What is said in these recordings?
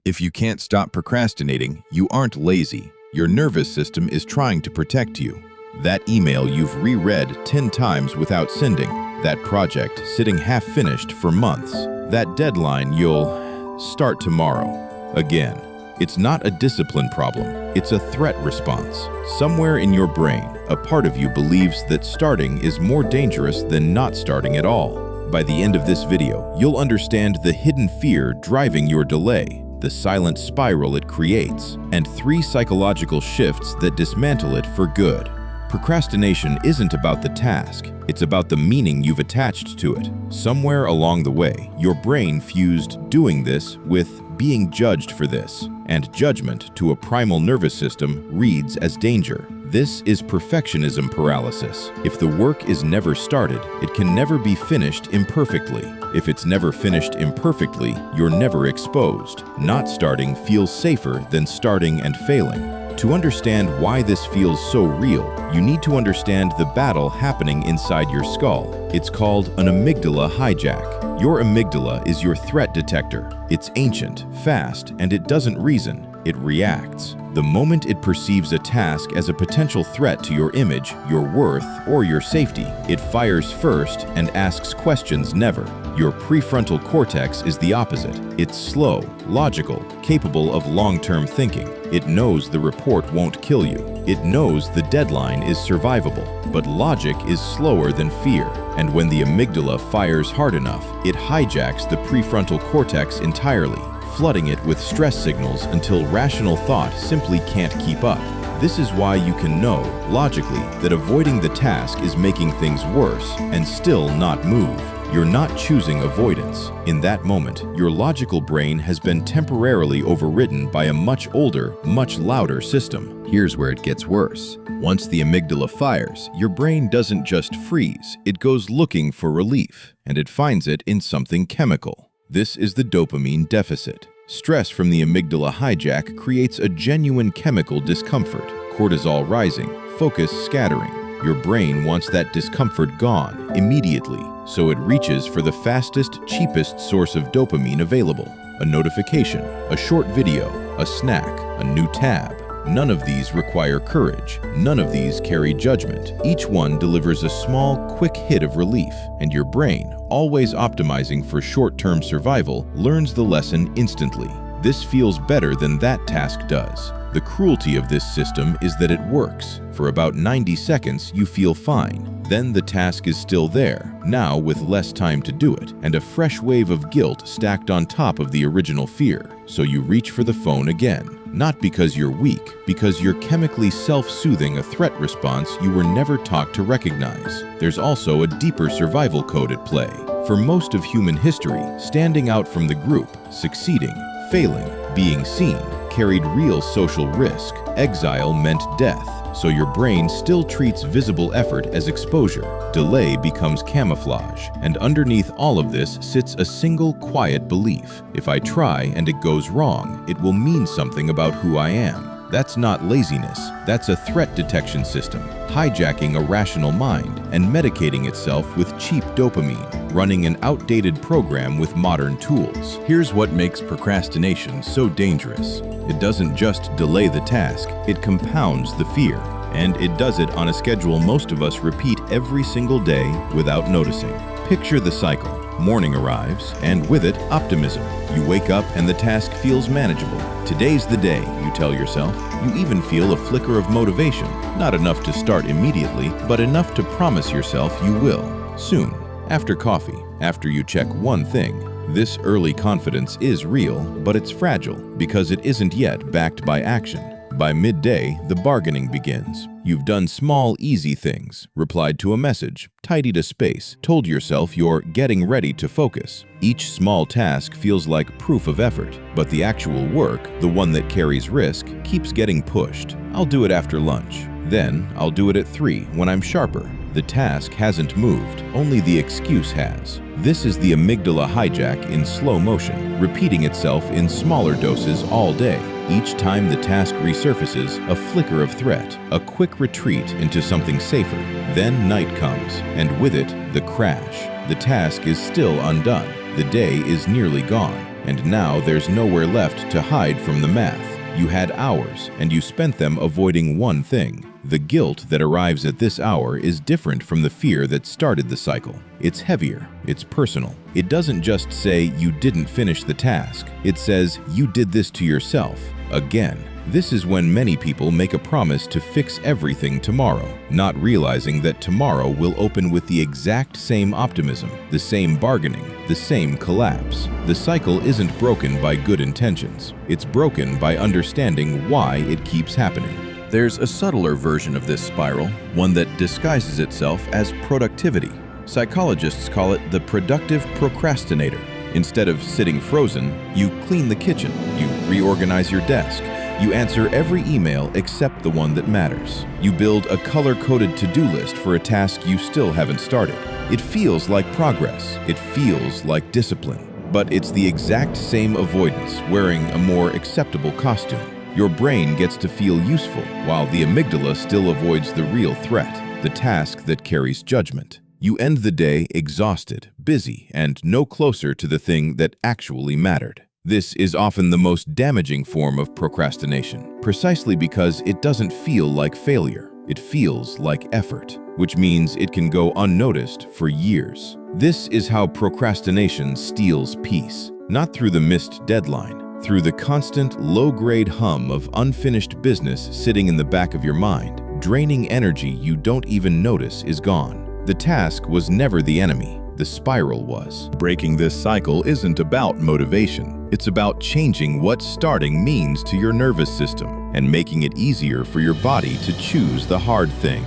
If you can't stop procrastinating, you aren't lazy. Your nervous system is trying to protect you. That email you've reread 10 times without sending. That project sitting half-finished for months. That deadline you'll start tomorrow. Again. It's not a discipline problem, it's a threat response. Somewhere in your brain, a part of you believes that starting is more dangerous than not starting at all. By the end of this video, you'll understand the hidden fear driving your delay, the silent spiral it creates, and 3 psychological shifts that dismantle it for good. Procrastination isn't about the task, it's about the meaning you've attached to it. Somewhere along the way, your brain fused doing this with being judged for this, and judgment to a primal nervous system reads as danger. This is perfectionism paralysis. If the work is never started, it can never be finished imperfectly. If it's never finished imperfectly, you're never exposed. Not starting feels safer than starting and failing. To understand why this feels so real, you need to understand the battle happening inside your skull. It's called an amygdala hijack. Your amygdala is your threat detector. It's ancient, fast, and it doesn't reason, it reacts. The moment it perceives a task as a potential threat to your image, your worth, or your safety, it fires first and asks questions never. Your prefrontal cortex is the opposite. It's slow, logical, capable of long-term thinking. It knows the report won't kill you. It knows the deadline is survivable. But logic is slower than fear. And when the amygdala fires hard enough, it hijacks the prefrontal cortex entirely, flooding it with stress signals until rational thought simply can't keep up. This is why you can know, logically, that avoiding the task is making things worse and still not move. You're not choosing avoidance. In that moment, your logical brain has been temporarily overridden by a much older, much louder system. Here's where it gets worse. Once the amygdala fires, your brain doesn't just freeze, it goes looking for relief, and it finds it in something chemical. This is the dopamine deficit. Stress from the amygdala hijack creates a genuine chemical discomfort, cortisol rising, focus scattering. Your brain wants that discomfort gone immediately, so it reaches for the fastest, cheapest source of dopamine available. A notification, a short video, a snack, a new tab. None of these require courage. None of these carry judgment. Each one delivers a small, quick hit of relief, and your brain, always optimizing for short-term survival, learns the lesson instantly. This feels better than that task does. The cruelty of this system is that it works. For about 90 seconds, you feel fine. Then the task is still there, now with less time to do it, and a fresh wave of guilt stacked on top of the original fear. So you reach for the phone again. Not because you're weak, because you're chemically self-soothing a threat response you were never taught to recognize. There's also a deeper survival code at play. For most of human history, standing out from the group, succeeding, failing, being seen, carried real social risk. Exile meant death. So your brain still treats visible effort as exposure. Delay becomes camouflage. And underneath all of this sits a single quiet belief. If I try and it goes wrong, it will mean something about who I am. That's not laziness. That's a threat detection system, hijacking a rational mind and medicating itself with cheap dopamine, running an outdated program with modern tools. Here's what makes procrastination so dangerous. It doesn't just delay the task, it compounds the fear. And it does it on a schedule most of us repeat every single day without noticing. Picture the cycle. Morning arrives, and with it, optimism. You wake up and the task feels manageable. Today's the day, you tell yourself. You even feel a flicker of motivation. Not enough to start immediately, but enough to promise yourself you will. Soon, after coffee, after you check one thing. This early confidence is real, but it's fragile because it isn't yet backed by action. By midday, the bargaining begins. You've done small, easy things, replied to a message, tidied a space, told yourself you're getting ready to focus. Each small task feels like proof of effort, but the actual work, the one that carries risk, keeps getting pushed. I'll do it after lunch. Then, I'll do it at 3 when I'm sharper. The task hasn't moved, only the excuse has. This is the amygdala hijack in slow motion, repeating itself in smaller doses all day. Each time the task resurfaces, a flicker of threat, a quick retreat into something safer. Then night comes, and with it, the crash. The task is still undone. The day is nearly gone, and now there's nowhere left to hide from the math. You had hours, and you spent them avoiding one thing. The guilt that arrives at this hour is different from the fear that started the cycle. It's heavier, it's personal. It doesn't just say you didn't finish the task. It says you did this to yourself, again. This is when many people make a promise to fix everything tomorrow, not realizing that tomorrow will open with the exact same optimism, the same bargaining, the same collapse. The cycle isn't broken by good intentions. It's broken by understanding why it keeps happening. There's a subtler version of this spiral, one that disguises itself as productivity. Psychologists call it the Productive Procrastinator. Instead of sitting frozen, you clean the kitchen, you reorganize your desk, you answer every email except the one that matters. You build a color-coded to-do list for a task you still haven't started. It feels like progress. It feels like discipline. But it's the exact same avoidance wearing a more acceptable costume. Your brain gets to feel useful while the amygdala still avoids the real threat, the task that carries judgment. You end the day exhausted, busy, and no closer to the thing that actually mattered. This is often the most damaging form of procrastination, precisely because it doesn't feel like failure. It feels like effort, which means it can go unnoticed for years. This is how procrastination steals peace, not through the missed deadline, through the constant low-grade hum of unfinished business sitting in the back of your mind, draining energy you don't even notice is gone. The task was never the enemy. The spiral was. Breaking this cycle isn't about motivation. It's about changing what starting means to your nervous system and making it easier for your body to choose the hard thing.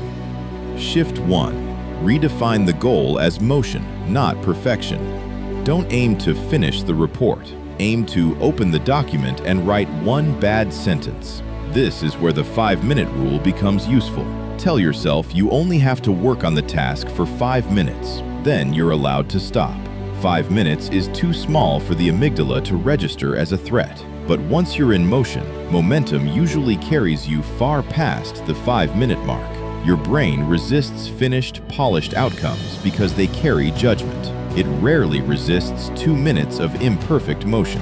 Shift 1. Redefine the goal as motion, not perfection. Don't aim to finish the report. Aim to open the document and write one bad sentence. This is where the 5-minute rule becomes useful. Tell yourself you only have to work on the task for 5 minutes. Then you're allowed to stop. 5 minutes is too small for the amygdala to register as a threat. But once you're in motion, momentum usually carries you far past the 5-minute mark. Your brain resists finished, polished outcomes because they carry judgment. It rarely resists 2 minutes of imperfect motion.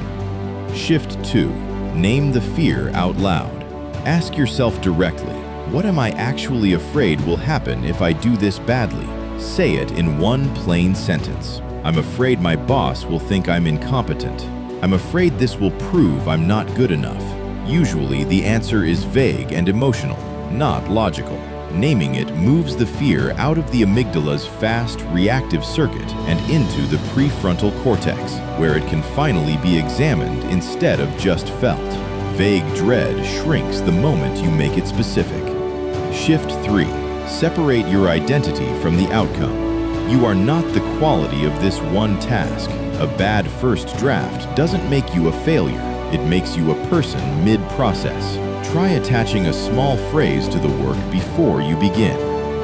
Shift 2. Name the fear out loud. Ask yourself directly, what am I actually afraid will happen if I do this badly? Say it in one plain sentence. I'm afraid my boss will think I'm incompetent. I'm afraid this will prove I'm not good enough. Usually, the answer is vague and emotional, not logical. Naming it moves the fear out of the amygdala's fast, reactive circuit and into the prefrontal cortex, where it can finally be examined instead of just felt. Vague dread shrinks the moment you make it specific. Shift 3. Separate your identity from the outcome. You are not the quality of this one task. A bad first draft doesn't make you a failure. It makes you a person mid-process. Try attaching a small phrase to the work before you begin.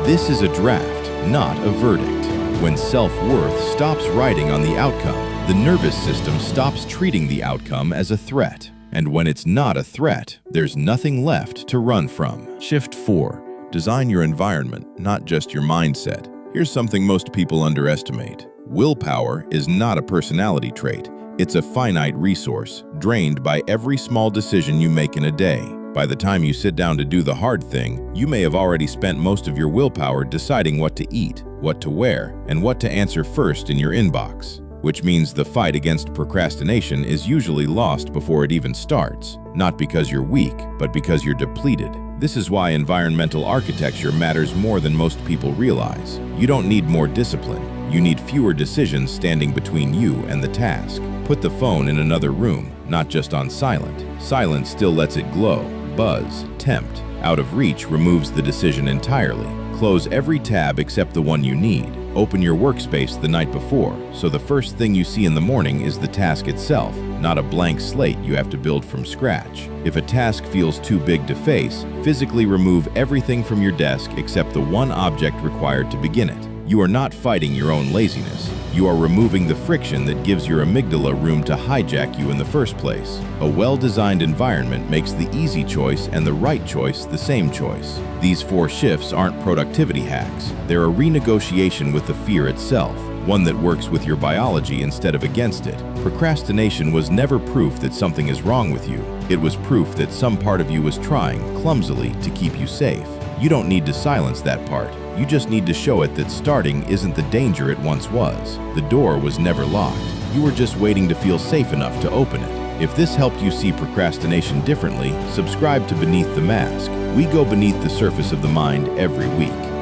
This is a draft, not a verdict. When self-worth stops riding on the outcome, the nervous system stops treating the outcome as a threat. And when it's not a threat, there's nothing left to run from. Shift 4. Design your environment, not just your mindset. Here's something most people underestimate. Willpower is not a personality trait. It's a finite resource, drained by every small decision you make in a day. By the time you sit down to do the hard thing, you may have already spent most of your willpower deciding what to eat, what to wear, and what to answer first in your inbox. Which means the fight against procrastination is usually lost before it even starts. Not because you're weak, but because you're depleted. This is why environmental architecture matters more than most people realize. You don't need more discipline. You need fewer decisions standing between you and the task. Put the phone in another room, not just on silent. Silent still lets it glow, buzz, tempt. Out of reach removes the decision entirely. Close every tab except the one you need. Open your workspace the night before, so the first thing you see in the morning is the task itself, not a blank slate you have to build from scratch. If a task feels too big to face, physically remove everything from your desk except the one object required to begin it. You are not fighting your own laziness. You are removing the friction that gives your amygdala room to hijack you in the first place. A well-designed environment makes the easy choice and the right choice the same choice. These 4 shifts aren't productivity hacks. They're a renegotiation with the fear itself. one that works with your biology instead of against it. Procrastination was never proof that something is wrong with you. It was proof that some part of you was trying, clumsily, to keep you safe. You don't need to silence that part. You just need to show it that starting isn't the danger it once was. The door was never locked. You were just waiting to feel safe enough to open it. If this helped you see procrastination differently, subscribe to Beneath the Mask. We go beneath the surface of the mind every week.